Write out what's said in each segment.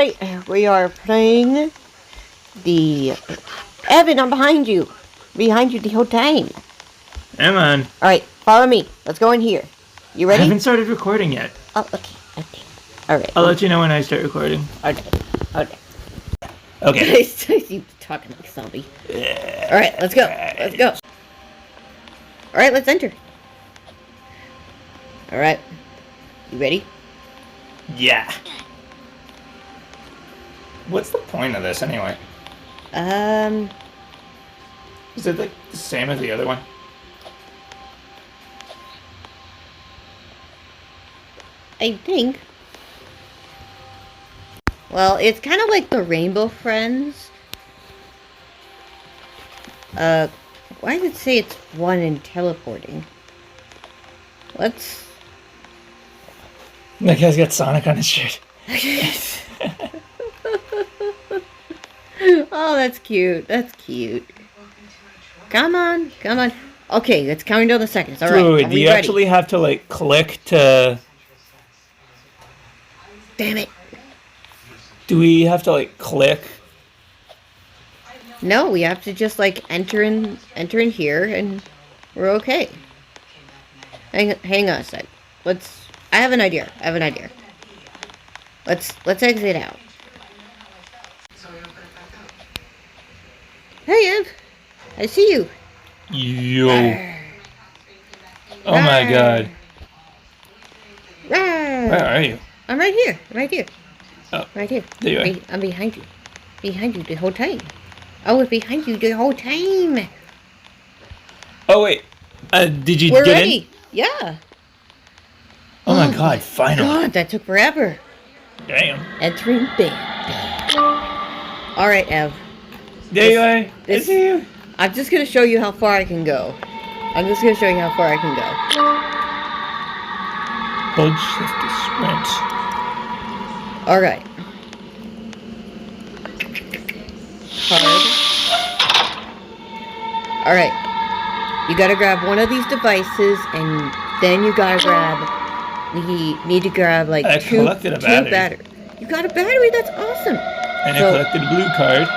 Alright, we are playing the... Evan, I'm behind you. Behind you the whole time. Come on. Alright, follow me. Let's go in here. You ready? I haven't started recording yet. Oh, okay. Alright. I'll let you know when I start recording. Okay. Okay. You talking like a zombie. Alright, let's go. Alright, let's enter. Alright. You ready? Yeah. What's the point of this anyway? Is it like the same as the other one? I think. Well, it's kind of like the Rainbow Friends. Why does it say it's one in teleporting? Let's... That guy's got Sonic on his shirt. Oh, that's cute. Come on. Okay, it's counting down the seconds. All right. Wait, do you actually have to, like, click to... Damn it. Do we have to, like, click? No, we have to just, like, enter in here, and we're okay. Hang on a sec. I have an idea. Let's exit out. Hey, Ev. I see you. Yo. Oh my god. Where are you? I'm right here. Oh. Right here. There you are. I'm behind you. Behind you the whole time. I was behind you the whole time. Oh, wait. Did you We're get ready. in? Yeah. Oh my god, finally. God, that took forever. Damn. Entering band. Alright, Ev. There you are. I see you. I'm just gonna show you how far I can go. Hold shift to sprint. Alright. Alright. You gotta grab one of these devices, and then you gotta grab... We need to grab, like, two batteries. You got a battery? That's awesome. And I collected a blue card.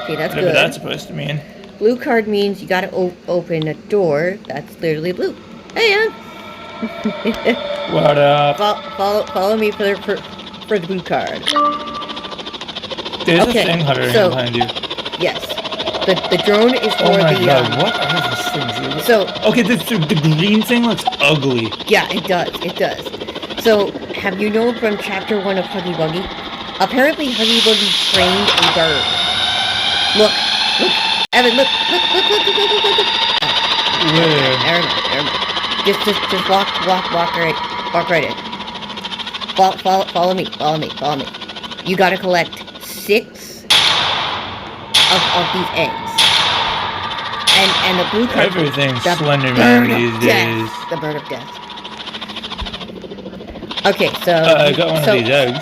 Okay, that's Whatever good. that's supposed to mean. Blue card means you gotta open a door that's literally blue. Hey, Em. What up? Follow me for the blue card. There's a thing hovering behind you. Yes. The drone is for Oh my god, what are these things? So... Okay, the green thing looks ugly. Yeah, it does. So, have you known from chapter 1 of Huggy-Wuggy? Apparently Huggy-Wuggy trained a bird. Look. Evan, look. Where? Never mind. Just walk right in. Follow me. You gotta collect 6 of these eggs. And the blue card... Everything's Slenderman these days. The bird of death. Okay, so... I got one of these eggs.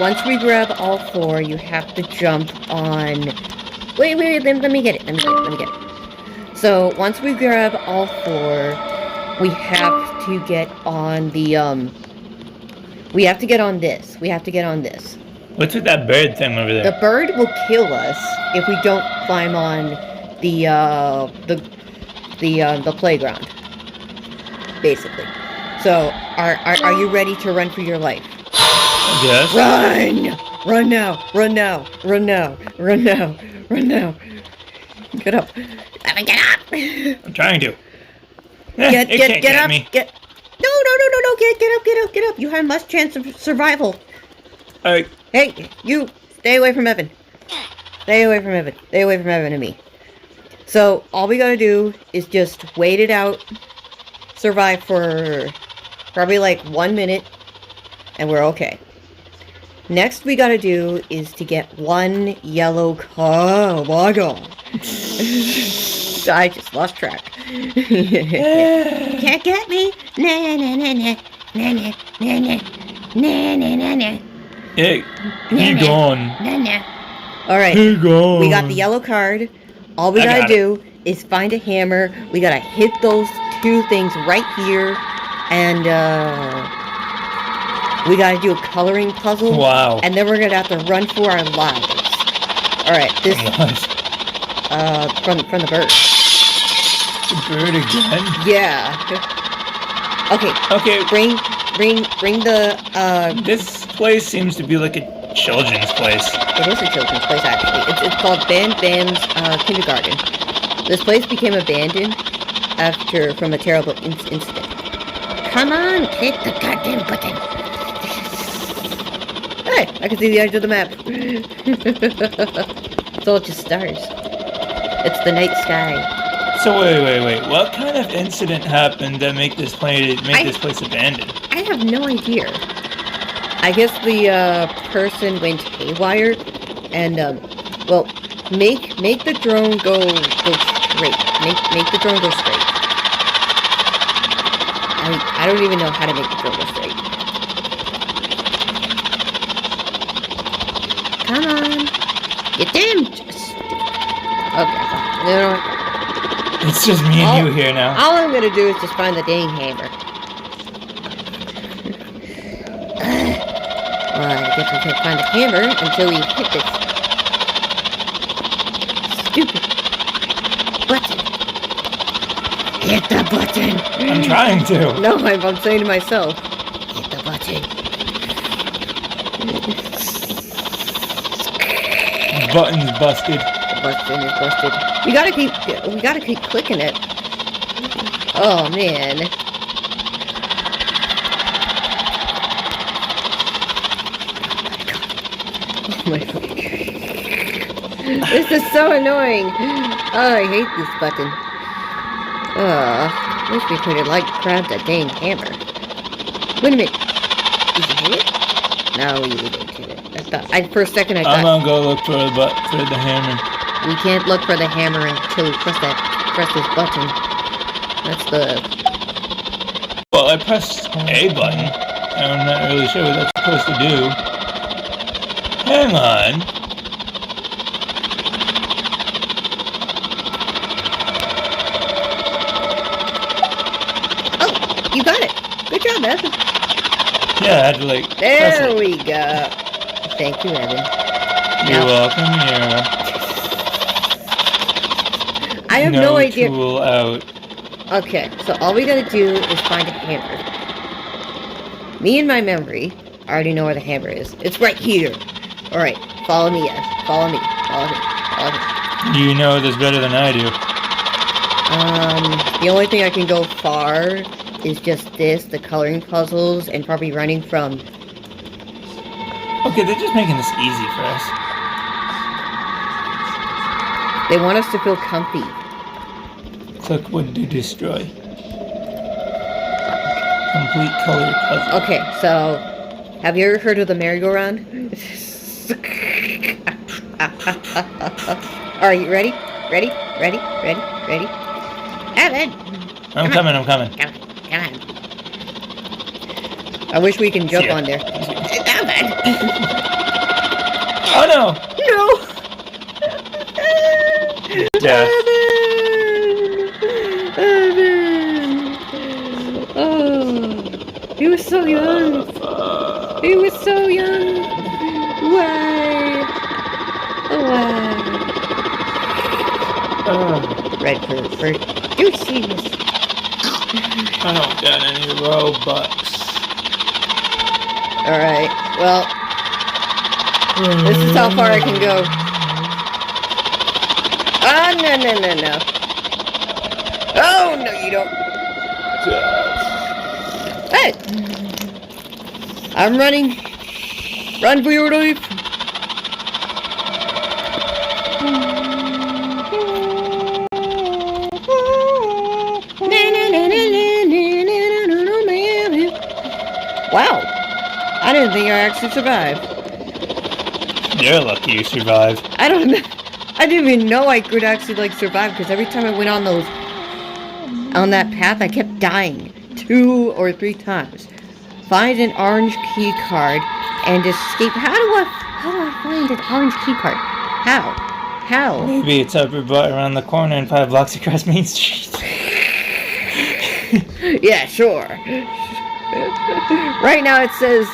Once we grab all 4, you have to jump on... Wait, let me get it. So, once we grab all 4, we have to get on the, we have to get on this. What's with that bird thing over there? The bird will kill us if we don't climb on the playground. Basically. So, are you ready to run for your life? Yes. Run now. Get up. Get up. I'm trying to. Get up. Me. No. Get up. You have much chance of survival. Alright. Hey, you. Stay away from Evan. Stay away from Evan and me. So, all we gotta do is just wait it out. Survive for probably like 1 minute. And we're okay. Next we gotta do is to get 1 yellow card. Oh my god. I just lost track. Can't get me. Nah. Hey, he gone. Alright. He gone. We got the yellow card. All we gotta do is find a hammer. We gotta hit those 2 things right here. And, We gotta do a coloring puzzle. Wow. And then we're gonna have to run for our lives. Alright, this... from the bird. The bird again? Yeah. Okay. Okay. Bring the, This place seems to be like a children's place. It is a children's place, actually. It's called Bam's Kindergarten. This place became abandoned from a terrible incident. Come on, click the goddamn button. Hey, I can see the edge of the map. It's all just stars. It's the night sky. So wait. What kind of incident happened that make this place abandoned? I have no idea. I guess the person went haywire, and well, make the drone go straight. Make the drone go straight. I don't even know how to make the drone go straight. Come on, you damn. Okay, you know what? It's just me and you here now. All I'm gonna do is just find the dang hammer. Well, I guess we can't find the hammer until we hit this stupid button. Hit the button. I'm trying to. No, I'm saying to myself, hit the button. Button's busted. The button is busted. We gotta keep clicking it. Oh man. Oh my god. This is so annoying. Oh, I hate this button. Wish we could have grab the dang hammer. Wait a minute. Did you hit it? No, you didn't hit it. For a second I thought. I'm gonna go look for the hammer. We can't look for the hammer until we press this button. That's the... Well, I pressed A button. I'm not really sure what that's supposed to do. Hang on. Oh, you got it. Good job, Evan. Yeah, I had to There we go. Thank you, Evan. You're welcome, yeah. I have no idea. Tool out. Okay, so all we gotta do is find a hammer. Me and my memory already know where the hammer is. It's right here. Alright, follow me, yes. Follow me. You know this better than I do. The only thing I can go far is just the coloring puzzles, and probably running from... Okay, they're just making this easy for us. They want us to feel comfy. Click wood to destroy. Complete color puzzle. Okay, so... Have you ever heard of the merry-go-round? Alright, ready? Ready? Evan! I'm coming. Come on. I wish we can jump on there. Evan! Oh no! Death. Evan! Oh, he was so young. Why? Red for you see this. I don't got any Robux. Alright, well, this is how far I can go. Oh, no. Oh, no, you don't. Hey! I'm running. Run for your life. Wow. I didn't think I actually survived. You're lucky you survived. I didn't even know I could actually survive, because every time I went on that path, I kept dying 2 or 3 times. Find an orange key card and escape. How do I find an orange key card? How? Maybe it's up around the corner and 5 blocks across Main Street. Yeah, sure. Right now it says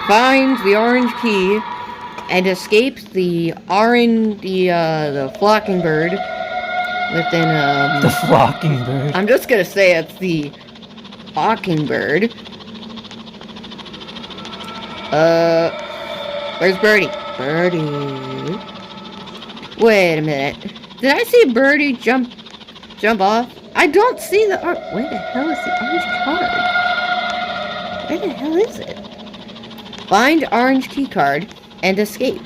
finds the orange key and escapes the flocking bird within The flocking bird. I'm just gonna say it's the Mockingbird. Where's Birdie? Birdie. Wait a minute. Did I see Birdie jump off? I don't see the where the hell is the orange card? Where the hell is it? Find orange key card and escape.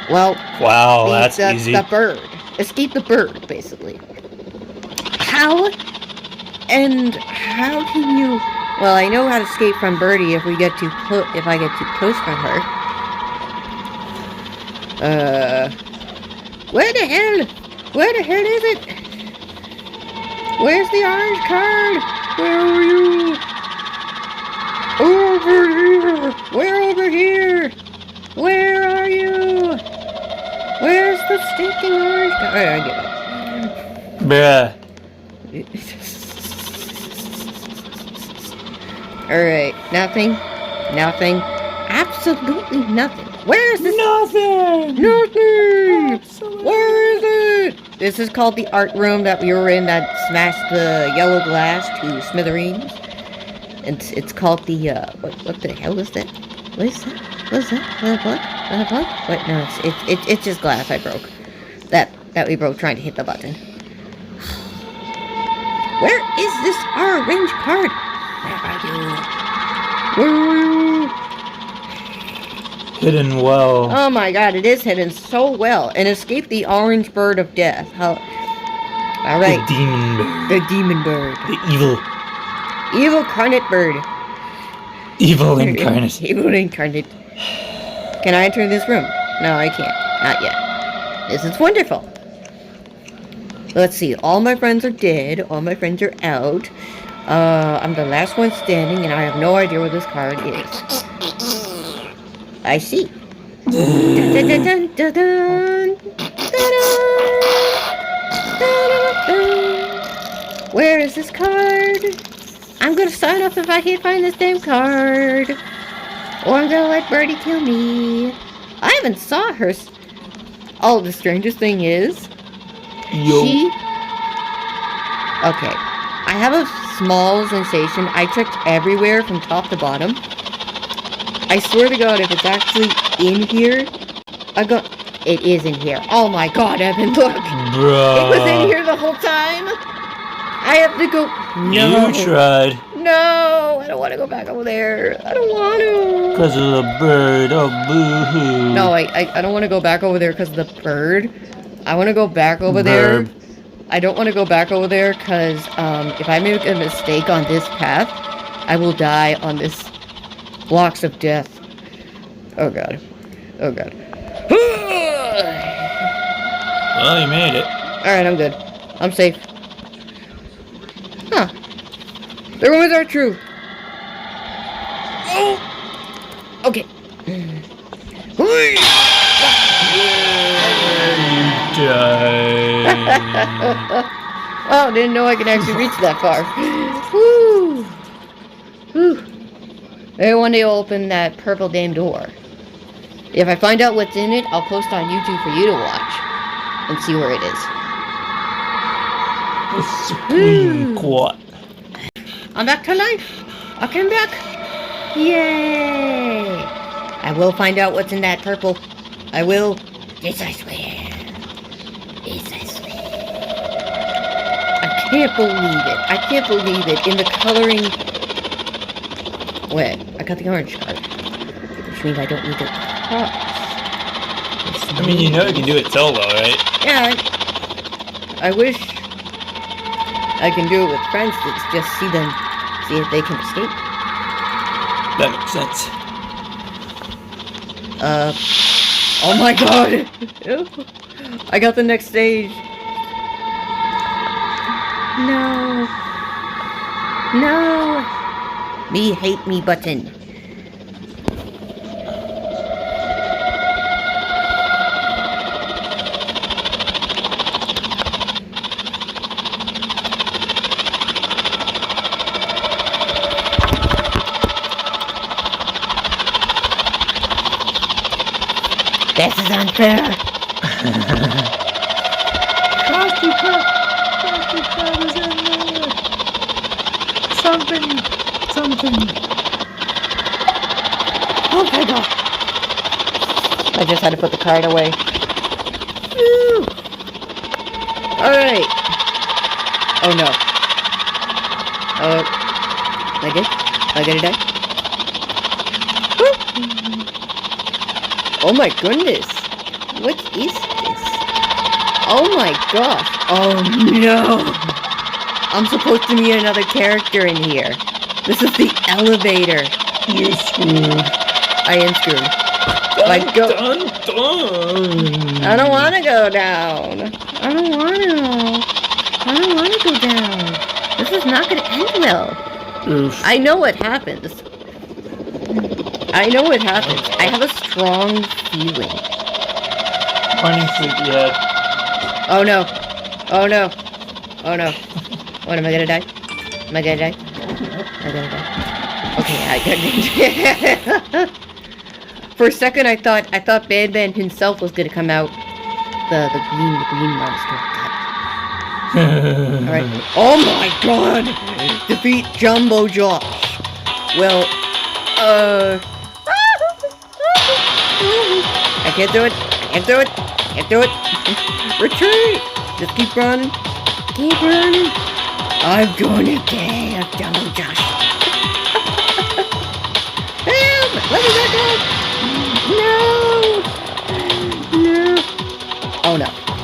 Well, wow, that's easy. The bird. Escape the bird, basically. How? And how can you? Well, I know how to escape from Birdie if I get too close from her. Where the hell? Where the hell is it? Where's the orange card? Where are you? Over here! We're over here! Where are you? Where's the stinking orange card? Alright, I give up. Bruh. Alright, nothing. Nothing. Absolutely nothing. Where is this? Nothing! Nothing! Absolutely. Where is it? This is called the art room that we were in that smashed the yellow glass to smithereens. It's called the, what the hell is that? What is that? What is that? What? Wait, no, it's just glass I broke. That we broke trying to hit the button. Where is this orange card? Where are you? Where are you? Hidden well. Oh my god, it is hidden so well. And escape the orange bird of death. Alright. The demon bird. The demon bird. The evil Carnate bird. Evil incarnate. Evil incarnate. Can I enter this room? No, I can't. Not yet. This is wonderful. Let's see. All my friends are dead. All my friends are out. I'm the last one standing, and I have no idea where this card is. I see. Dun, dun, dun, dun, dun, dun, dun. Where is this card? I'm gonna sign off if I can't find this damn card. Or I'm gonna let Birdie kill me. I haven't saw her. Oh, the strangest thing is... Yo. Okay. I have a small sensation. I checked everywhere from top to bottom. I swear to God, if it's actually in here... It is in here. Oh my God, Evan, look! Bruh. It was in here the whole time! I have to go... No! You tried. No! I don't want to go back over there. I don't want to. Because of the bird. Oh, boo-hoo. No, I don't want to go back over there because of the bird. I want to go back over there. I don't want to go back over there because if I make a mistake on this path, I will die on this blocks of death. Oh God. Oh God. Well, you made it. Alright, I'm good. I'm safe. Huh. The rumors are true. Oh! Okay. You died. Oh, didn't know I could actually reach that far. Woo! Whew. Maybe one day I'll open that purple damn door. If I find out what's in it, I'll post on YouTube for you to watch. And see where it is. The Supreme Court. I'm back to life. I came back. Yay! I will find out what's in that purple. I will. Yes, I swear. Yes, I swear. I can't believe it. I can't believe it. In the coloring... Wait, I got the orange card. Which means I don't need to cross. I mean, you know you can do it solo, right? Yeah, I wish I can do it with friends to just see them, see if they can escape. That makes sense. Oh my God! I got the next stage. No. No. Me hate me button. This is unfair. Krusty Krab is in there. Something. Oh my god. I just had to put the card away. Woo. Alright. Oh no. I good? Am I gonna die? Woo. Oh my goodness. What is this? Oh my gosh. Oh no. I'm supposed to meet another character in here. This is the elevator. You're screwed. I am screwed. Like go. Dun. I don't want to go down. I don't want to go down. This is not going to end well. Oof. I know what happens. I have a strong feeling. Morning sleep yet. Oh no. Oh no. Oh no. What, am I gonna die? Am I gonna die? Okay, I got For a second, I thought Ban himself was gonna come out. The green monster. Alright. Oh my god! Defeat Jumbo Josh. Well, I can't do it. Retreat! Just keep running. I'm gonna get Jumbo Josh. Help! Let me back up! No!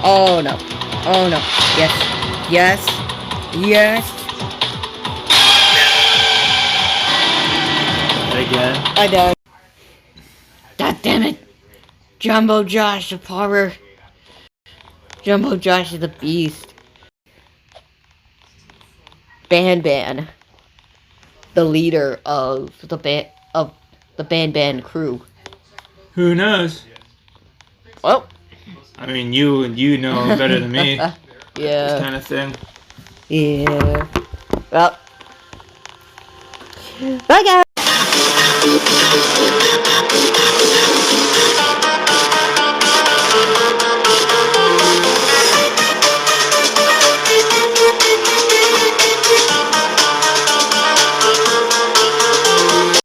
Oh no. Yes. Again. I died. God damn it. Jumbo Josh, the horror. Jumbo Josh is a beast. Ban, the leader of the Ban crew. Who knows? Well, I mean, you know better than me. yeah. This kind of thing. Yeah. Well. Bye, guys.